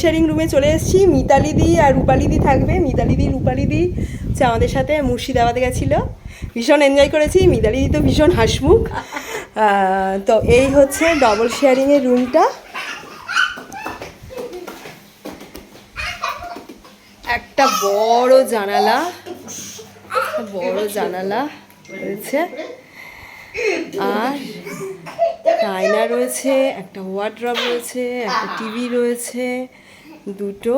Sharing রুমে চলে এসেছি। মিতালিদি আর রূপালিদি থাকবে। রূপালিদি হচ্ছে আমাদের সাথে মুর্শিদাবাদে গেছিলো, ভীষণ এনজয় করেছি। মিতালিদি তো ভীষণ হাসমুখ। তো এই হচ্ছে ডবল শেয়ারিংয়ের রুমটা। একটা বড় জানালা রয়েছে, আর আয়না রয়েছে, একটা ওয়ার্ডরোব রয়েছে, একটা টিভি রয়েছে, দুটো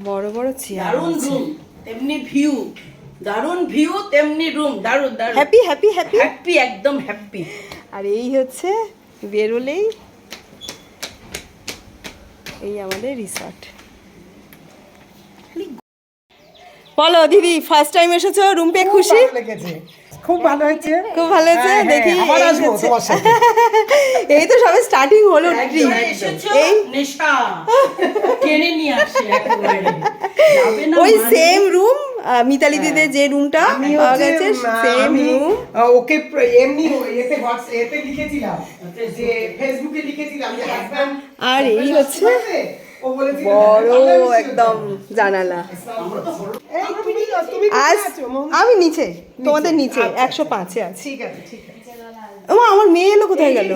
বড় বড় চেয়ার রয়েছে। তেমনি ভিউ, দারুণ ভিউ, তেমনি রুম, দারুণ দারুণ। হ্যাপি হ্যাপি হ্যাপি হ্যাপি, একদম হ্যাপি। আর এই হচ্ছে বেরোলেই এই আমাদের রিসর্ট। বলো দিদি, ফার্স্ট টাইম এসেছো, রুম পেয়ে খুশি? খুব ভালো হয়েছে, খুব ভালো হয়েছে। দেখি এই তো সবে স্টার্টিং হলো। ওই সেম রুম মিতালি দিদির যে রুমটা পাওয়া গেছে, সেম রুম। ওকে এমনি এতে লিখেছিলাম, যে ফেসবুকে লিখেছিলাম যে হাজবেন্ড। আর এই হচ্ছে বড় একদম জানালা। আজ আমি নিচে, তোমাদের নিচে 105-এ আছি। ঠিক আছে, ঠিক আছে। আমার মেয়ে এলো, কোথায় গেল?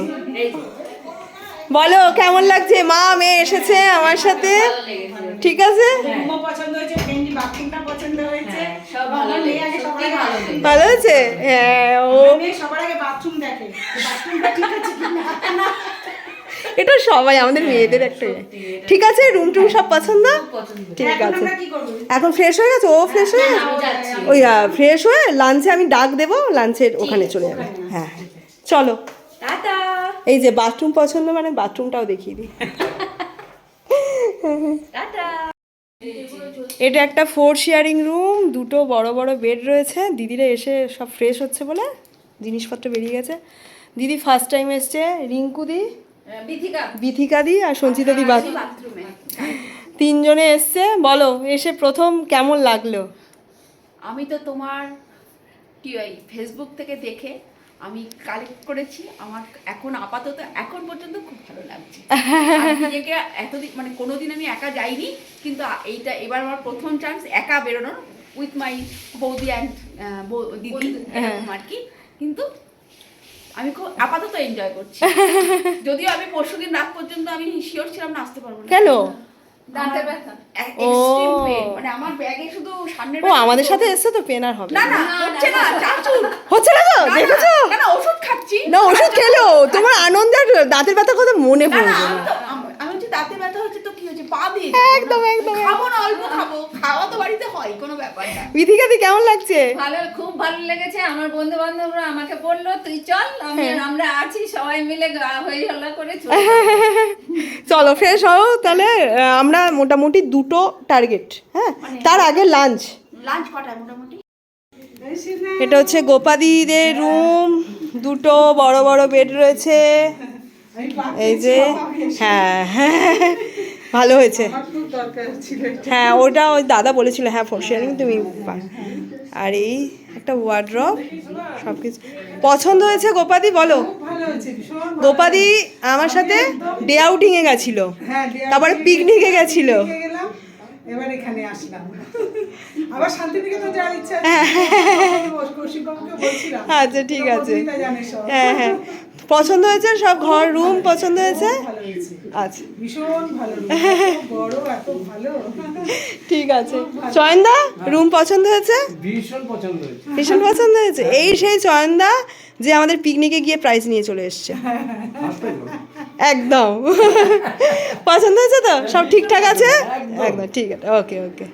বলো কেমন লাগছে? মা মেয়ে এসেছে আমার সাথে, ঠিক আছে? ভালো হয়েছে। হ্যাঁ, ও এটা সবাই আমাদের মেয়েদের একটা। ঠিক আছে, রুম টুম সব পছন্দ? ঠিক আছে। এখন ফ্রেশ হয়ে গেছে, ও ফ্রেশ হয়ে গেছে, ওই ফ্রেশ হয়ে লাঞ্চে আমি ডাক দেবো, লাঞ্চের ওখানে চলে যাবে। হ্যাঁ চলো। এই যে বাথরুম পছন্দ, মানে বাথরুমটাও দেখিয়ে দিই। এটা একটা 4 শেয়ারিং রুম, দুটো বড় বড় বেড রয়েছে। দিদিরা এসে সব ফ্রেশ হচ্ছে বলে জিনিসপত্র বেরিয়ে গেছে। দিদি ফার্স্ট টাইম এসছে, রিঙ্কুদি, বিথিকাদি আর সঞ্চিতাদি বাথরুমে, তিনজনে এসছে। বলো এসে প্রথম কেমন লাগলো? আমি তো তোমার কি ওই ফেসবুক থেকে দেখে আমি কালেক্ট করেছি। আমার এখন আপাতত এখন পর্যন্ত খুব ভালো লাগছে। নিজেকে এতদিন মানে কোনোদিন আমি একা যাইনি, কিন্তু এইটা এবার আমার প্রথম চান্স একা বেরোনোর, উইথ মাই বৌদি অ্যান্ড দিদি আর কি। কিন্তু আমি খুব আপাতত এনজয় করছি। যদিও আমি পরশুদিন রাত পর্যন্ত আমি শিওর ছিলাম না আসতে পারবো না। কেন? দাঁতের ব্যথা, এক্সট্রিম পেন, মানে আমার ব্যাগে শুধু সামনের। ও আমাদের সাথে এসছে তো, পেন আর হবে না না, হচ্ছে না চাচুর, হচ্ছে না তো, দেখেছো? না না, ওষুধ খাচ্ছি না, ওষুধ খেলো, তোমার আনন্দের দাঁতের ব্যথার কথা মনে পড়বে না। আমি হচ্ছে দাঁতের ব্যথা হচ্ছে তো কি হচ্ছে, পা দিয়ে একদম একদম খাবো না, অল্প খাবো, খাওয়া তো বাড়িতে হয়, কোনো ব্যাপার না। বিথিকাদি কেমন লাগছে? ভালো, খুব ভালো লেগেছে। আমার বন্ধু বান্ধবরা আমাকে বললো তুই চল, আমরা আছি, সবাই মিলে হই হল্লা করে চলো ফ্রেশ হও তাহলে। আমরা মোটামুটি 2টো টার্গেট, হ্যাঁ তার আগে লাঞ্চ কটায় মোটামুটি? এটা হচ্ছে গোপাদিদের রুম, দুটো বড় বড় বেড রয়েছে। এই যে হ্যাঁ হ্যাঁ ভালো হয়েছে। হ্যাঁ ওটা ওই দাদা বলেছিল, হ্যাঁ 4 শেয়ারিং তুমি। আর এই একটা ওয়ার্ডরোব, সব কিছু পছন্দ হয়েছে। গোপাদি বলো। গোপাদি আমার সাথে ডে আউটিংয়ে গেছিলো, তারপরে পিকনিকে গেছিলো, এবার এখানে আসলাম। আবার শান্তিনিকেতন যাওয়ার ইচ্ছা বলছিলাম। আচ্ছা ঠিক আছে, হ্যাঁ হ্যাঁ পছন্দ হয়েছে সব, ঘর রুম পছন্দ হয়েছে। আচ্ছা ভীষণ ভালো, বড়, এত ভালো। ঠিক আছে। চয়নদা রুম পছন্দ হয়েছে? ভীষণ পছন্দ হয়েছে, ভীষণ পছন্দ হয়েছে। এই সেই চয়নদা যে আমাদের পিকনিকে গিয়ে প্রাইজ নিয়ে চলে এসছে। একদম পছন্দ হয়েছে তো, সব ঠিকঠাক আছে একদম, ঠিক আছে, ওকে ওকে।